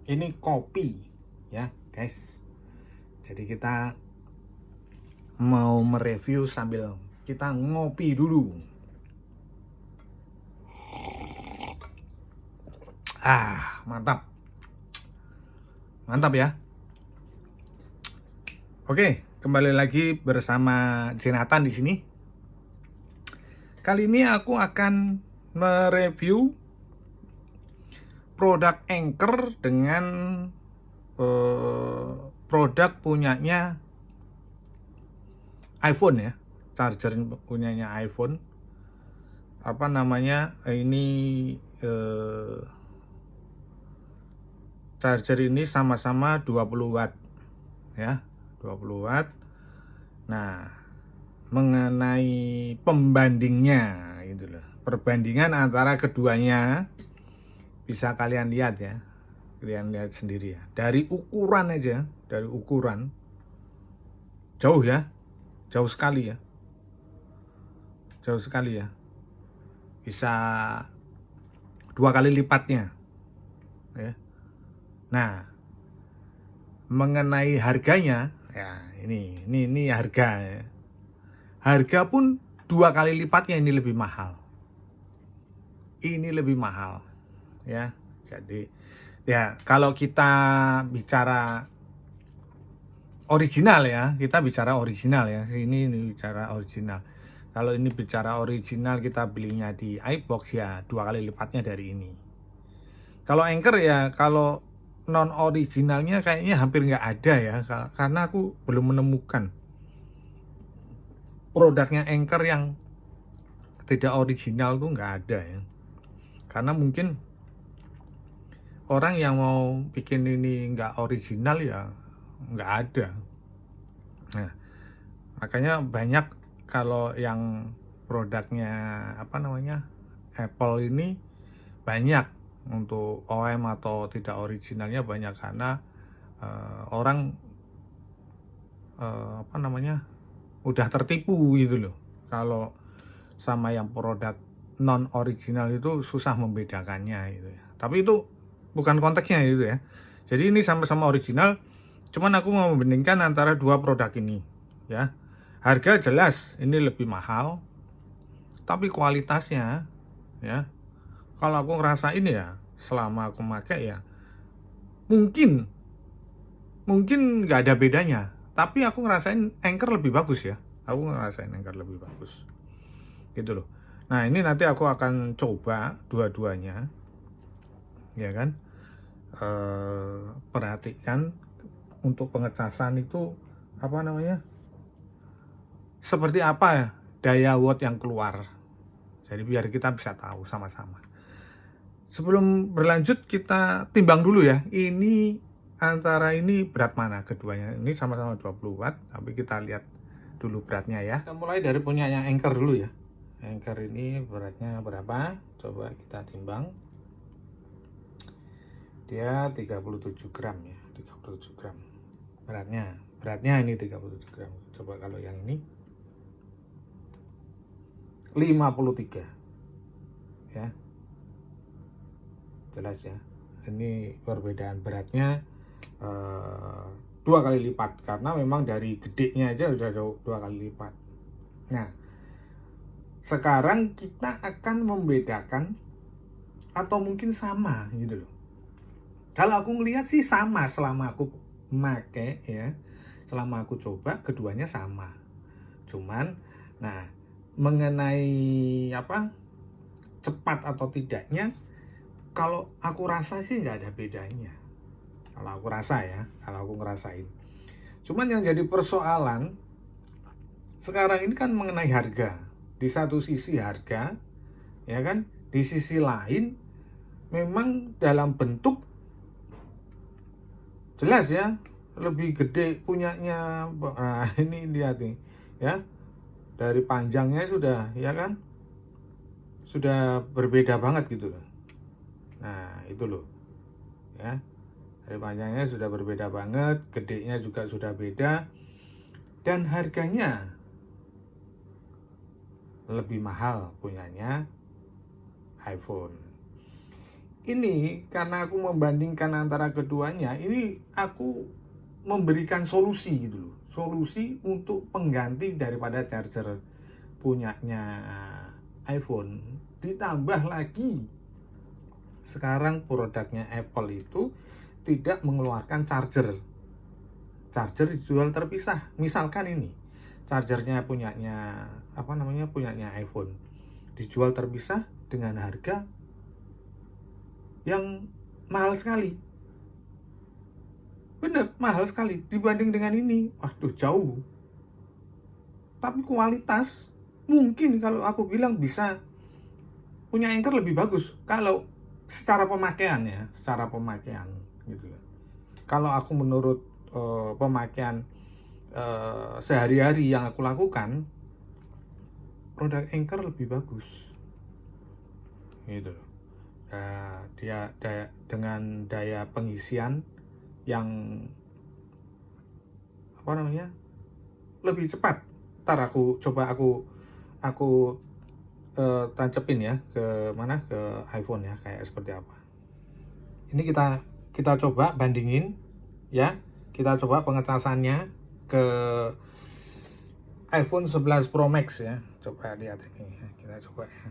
Ini kopi ya guys. Jadi kita mau mereview sambil kita ngopi dulu. Mantap. Mantap ya. Oke, kembali lagi bersama Jonathan di sini. Kali ini aku akan mereview produk Anchor dengan produk punyanya iPhone ya, charger punyanya iPhone. Apa namanya? Ini charger ini sama-sama 20 watt ya, 20 watt. Nah, mengenai pembandingnya gitu loh. Perbandingan antara keduanya bisa kalian lihat ya. Kalian lihat sendiri ya. Dari ukuran aja, dari ukuran jauh ya. Jauh sekali ya. Jauh sekali ya. Bisa 2 kali lipatnya. Ya. Nah, mengenai harganya, ya ini harga ya. Harga pun 2 kali lipatnya ini lebih mahal. Ini lebih mahal ya. Jadi ya kalau kita bicara original ya, kita bicara original ya. Ini bicara original. Kalau ini bicara original kita belinya di iBox ya 2 kali lipatnya dari ini. Kalau Anchor ya, kalau non originalnya kayaknya hampir nggak ada ya, karena aku belum menemukan produknya Anchor yang tidak original tuh nggak ada ya. Karena mungkin orang yang mau bikin ini nggak original ya nggak ada. Nah, makanya banyak kalau yang produknya apa namanya Apple ini banyak untuk OEM atau tidak originalnya banyak karena orang apa namanya udah tertipu gitu loh. Kalau sama yang produk non original itu susah membedakannya gitu ya. Tapi itu bukan konteksnya gitu ya. Jadi ini sama-sama original, cuman aku mau membandingkan antara dua produk ini ya. Harga jelas ini lebih mahal, tapi kualitasnya ya, kalau aku ngerasain ya selama aku pakai ya mungkin nggak ada bedanya, tapi aku ngerasain Anchor lebih bagus ya. Aku ngerasain Anchor lebih bagus gitu loh. Nah, ini nanti aku akan coba dua-duanya ya kan. Perhatikan untuk pengecasan itu apa namanya, seperti apa ya daya watt yang keluar. Jadi biar kita bisa tahu sama-sama. Sebelum berlanjut kita timbang dulu ya. Ini antara ini berat mana keduanya. Ini sama-sama 20 watt, tapi kita lihat dulu beratnya ya. Kita mulai dari punyanya Anchor dulu ya. Anchor ini beratnya berapa? Coba kita timbang. Dia 37 gram ya, 37 gram. Beratnya ini 37 gram. Coba kalau yang ini 53 ya. Jelas ya, ini perbedaan beratnya 2 kali lipat karena memang dari gedenya aja udah 2 kali lipat. Nah, sekarang kita akan membedakan atau mungkin sama gitu loh. Kalau aku ngelihat sih sama selama aku make ya, selama aku coba keduanya sama. Cuman, nah mengenai apa cepat atau tidaknya, kalau aku rasa sih nggak ada bedanya. Kalau aku rasa ya, kalau aku ngerasain. Cuman yang jadi persoalan sekarang ini kan mengenai harga. Di satu sisi harga, ya kan? Di sisi lain, memang dalam bentuk jelas ya, lebih gede punyanya. Nah, ini lihat nih, ya. Dari panjangnya sudah, ya kan? Sudah berbeda banget gitu loh. Nah, itu loh. Ya. Dari panjangnya sudah berbeda banget, gedenya juga sudah beda, dan harganya lebih mahal punyanya iPhone. ini karena aku membandingkan antara keduanya, ini aku memberikan solusi gitu loh. Solusi untuk pengganti daripada charger punyanya iPhone. Ditambah lagi sekarang produknya Apple itu tidak mengeluarkan charger. Charger dijual terpisah. Misalkan ini chargernya punyanya punyanya iPhone dijual terpisah dengan harga yang mahal sekali. Bener, mahal sekali dibanding dengan ini. Waduh, jauh. Tapi kualitas mungkin kalau aku bilang bisa punya Anchor lebih bagus kalau secara pemakaian ya, secara pemakaian gitu ya. Kalau aku menurut pemakaian sehari-hari yang aku lakukan, produk Anchor lebih bagus gitu. Dia dengan daya pengisian yang lebih cepat. Ntar aku coba aku tancepin ya ke iPhone ya, kayak seperti apa. Ini kita coba bandingin ya. Kita coba pengecasannya ke iPhone 11 Pro Max ya. Coba lihat ini. Kita coba ya.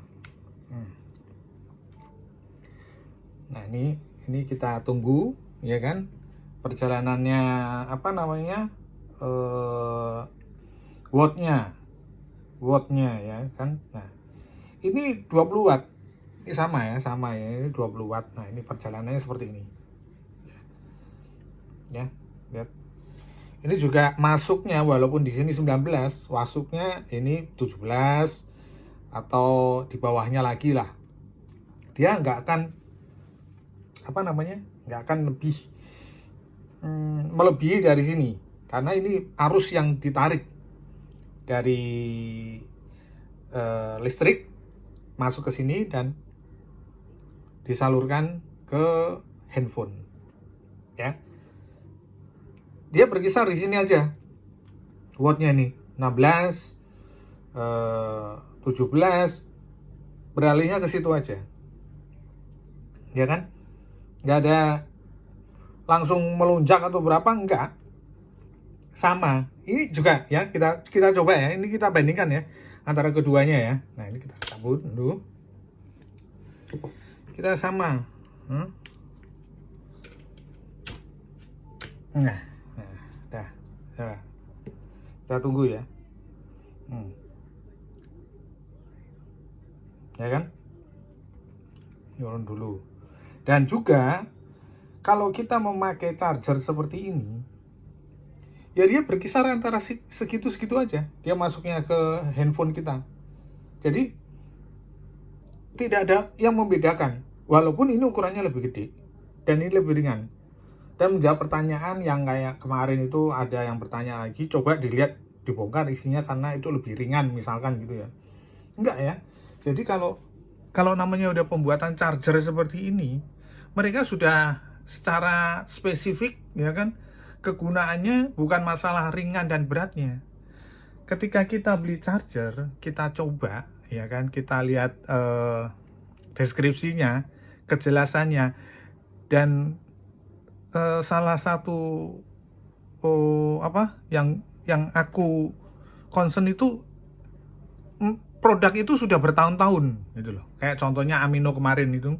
Nah, ini kita tunggu ya kan. Perjalanannya wattnya ya kan. Nah, ini 20 watt. Ini sama ya, ini 20 watt. Nah, ini perjalanannya seperti ini. Ya, lihat. Ini juga masuknya walaupun di sini 19, masuknya ini 17 atau di bawahnya lagi lah. Dia nggak akan nggak akan lebih melebihi dari sini, karena ini arus yang ditarik dari listrik masuk ke sini dan disalurkan ke handphone ya. Dia berkisar di sini aja wattnya nih 16 17, beralihnya ke situ aja ya kan, nggak ada langsung melonjak atau berapa, enggak, sama. Ini juga ya, kita coba ya, ini kita bandingkan ya antara keduanya ya. Nah, ini kita cabut dulu, kita sama. Nah, dah. Kita tunggu ya. Ya kan, turun dulu. Dan juga kalau kita memakai charger seperti ini, ya dia berkisar antara segitu-segitu aja. Dia masuknya ke handphone kita. Jadi tidak ada yang membedakan. Walaupun ini ukurannya lebih gede dan ini lebih ringan. Dan menjawab pertanyaan yang kayak kemarin itu, ada yang bertanya lagi, coba dilihat, dibongkar isinya karena itu lebih ringan misalkan gitu ya. Enggak ya. Jadi kalau namanya udah pembuatan charger seperti ini, mereka sudah secara spesifik ya kan, kegunaannya bukan masalah ringan dan beratnya. Ketika kita beli charger, kita coba ya kan, kita lihat deskripsinya, kejelasannya, dan salah satu yang aku concern itu, produk itu sudah bertahun-tahun gitu loh. Kayak contohnya Amino kemarin itu,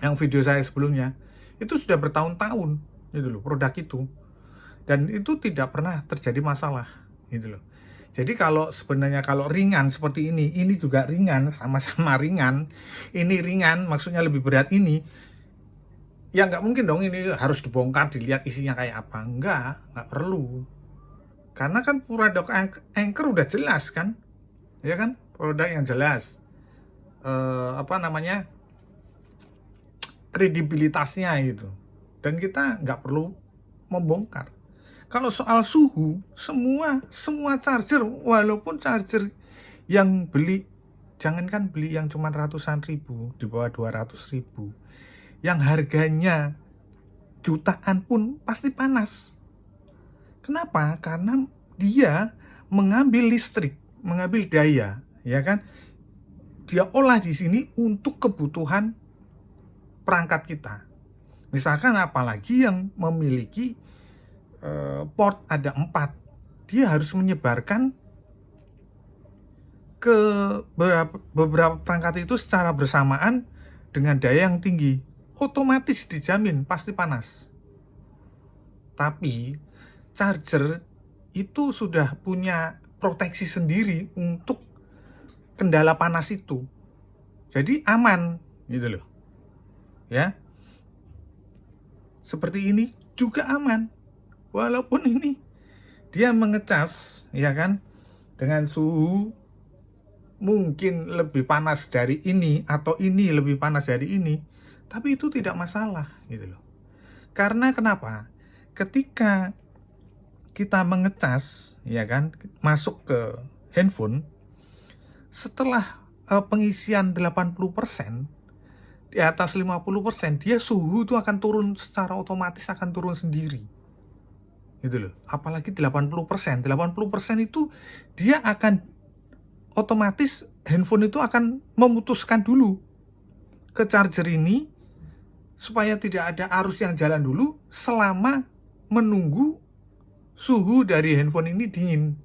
yang video saya sebelumnya, itu sudah bertahun-tahun gitu loh produk itu, dan itu tidak pernah terjadi masalah gitu loh. Jadi sebenarnya kalau ringan seperti ini juga ringan, sama-sama ringan. Ini ringan maksudnya lebih berat ini, ya nggak mungkin dong ini harus dibongkar dilihat isinya kayak apa. Nggak perlu, karena kan produk Anchor udah jelas kan ya kan, produk yang jelas kredibilitasnya gitu, dan kita nggak perlu membongkar. Kalau soal suhu, semua charger, walaupun charger yang beli, jangankan beli yang cuma ratusan ribu, di bawah 200.000, yang harganya jutaan pun pasti panas. Kenapa? Karena dia mengambil listrik, mengambil daya, ya kan? Dia olah di sini untuk kebutuhan perangkat kita. Misalkan apalagi yang memiliki port ada 4, dia harus menyebarkan ke beberapa perangkat itu secara bersamaan dengan daya yang tinggi. Otomatis dijamin pasti panas. Tapi charger itu sudah punya proteksi sendiri untuk kendala panas itu. Jadi aman gitu loh. Ya. Seperti ini juga aman. Walaupun ini dia mengecas, ya kan, dengan suhu mungkin lebih panas dari ini atau ini lebih panas dari ini, tapi itu tidak masalah gitu loh. Karena kenapa? Ketika kita mengecas, ya kan, masuk ke handphone, setelah pengisian 80%, di atas 50%, dia suhu itu akan turun secara otomatis, akan turun sendiri. Gitu loh. Apalagi 80%. 80% itu dia akan otomatis, handphone itu akan memutuskan dulu ke charger ini supaya tidak ada arus yang jalan dulu selama menunggu suhu dari handphone ini dingin.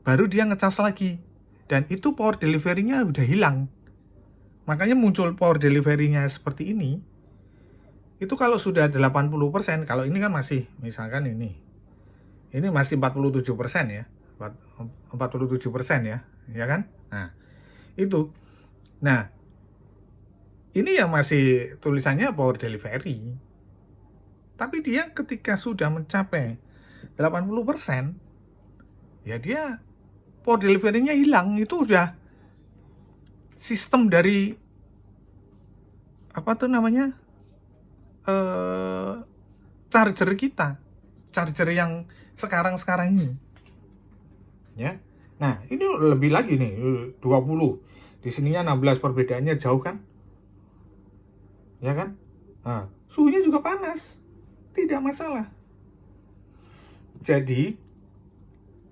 Baru dia ngecas lagi. Dan itu power delivery-nya udah hilang. Makanya muncul power delivery-nya seperti ini. Itu kalau sudah 80%, kalau ini kan masih, misalkan ini masih 47% ya. 47% ya kan? Nah, itu. Nah, ini yang masih tulisannya power delivery. Tapi dia ketika sudah mencapai 80%, ya dia power delivery-nya hilang. Itu udah sistem dari apa tuh namanya? Charger kita. Charger yang sekarang ini. Ya. Nah, ini lebih lagi nih, 20. Di sininya 16, perbedaannya jauh kan? Ya kan? Nah, suhunya juga panas. Tidak masalah. Jadi,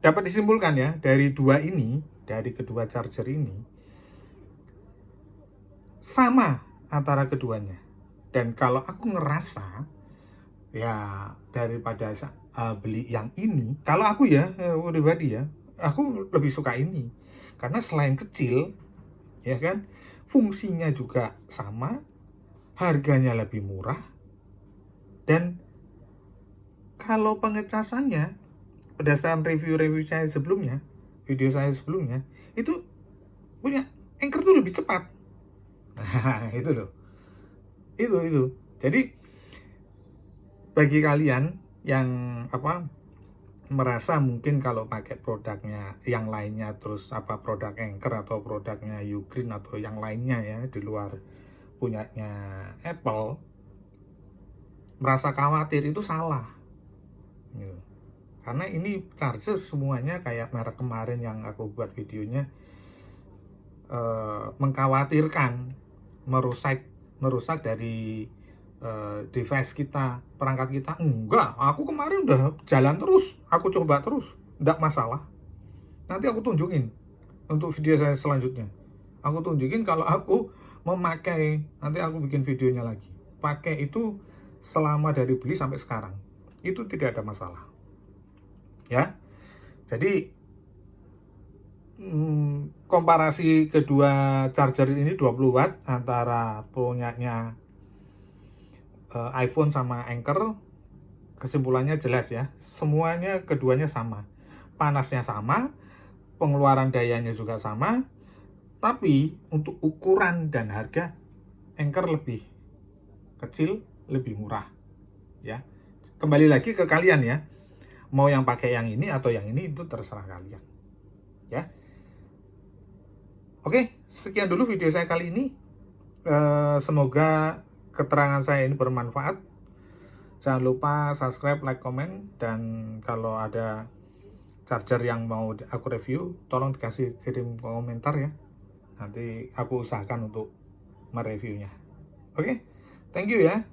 dapat disimpulkan ya, dari kedua charger ini, sama antara keduanya. Dan kalau aku ngerasa, ya daripada beli yang ini, kalau aku ya, pribadi ya, aku lebih suka ini. Karena selain kecil, ya kan, fungsinya juga sama, harganya lebih murah, dan kalau pengecasannya, berdasarkan review-review saya sebelumnya, video saya sebelumnya, itu punya Anchor tuh lebih cepat. Nah, itu loh. Itu. Jadi, bagi kalian yang merasa mungkin kalau pakai produknya yang lainnya, terus produk Anchor atau produknya Ugreen atau yang lainnya ya di luar punyanya Apple, merasa khawatir, itu salah gitu. Karena ini charger semuanya kayak merek kemarin yang aku buat videonya, mengkhawatirkan merusak dari device kita, perangkat kita. Enggak, aku kemarin udah jalan terus, aku coba terus, enggak masalah. Nanti aku tunjukin untuk video saya selanjutnya. Aku tunjukin kalau aku memakai, nanti aku bikin videonya lagi. Pakai itu selama dari beli sampai sekarang, itu tidak ada masalah. Ya, jadi komparasi kedua charger ini 20 watt antara punyanya iPhone sama Anchor, kesimpulannya jelas ya, semuanya keduanya sama, panasnya sama, pengeluaran dayanya juga sama, tapi untuk ukuran dan harga Anchor lebih kecil, lebih murah ya. Kembali lagi ke kalian ya, mau yang pakai yang ini atau yang ini, itu terserah kalian ya. Oke, sekian dulu video saya kali ini. Semoga keterangan saya ini bermanfaat. Jangan lupa subscribe, like, komen, dan kalau ada charger yang mau aku review, tolong kirim komentar ya. Nanti aku usahakan untuk mereviewnya. Oke, thank you ya.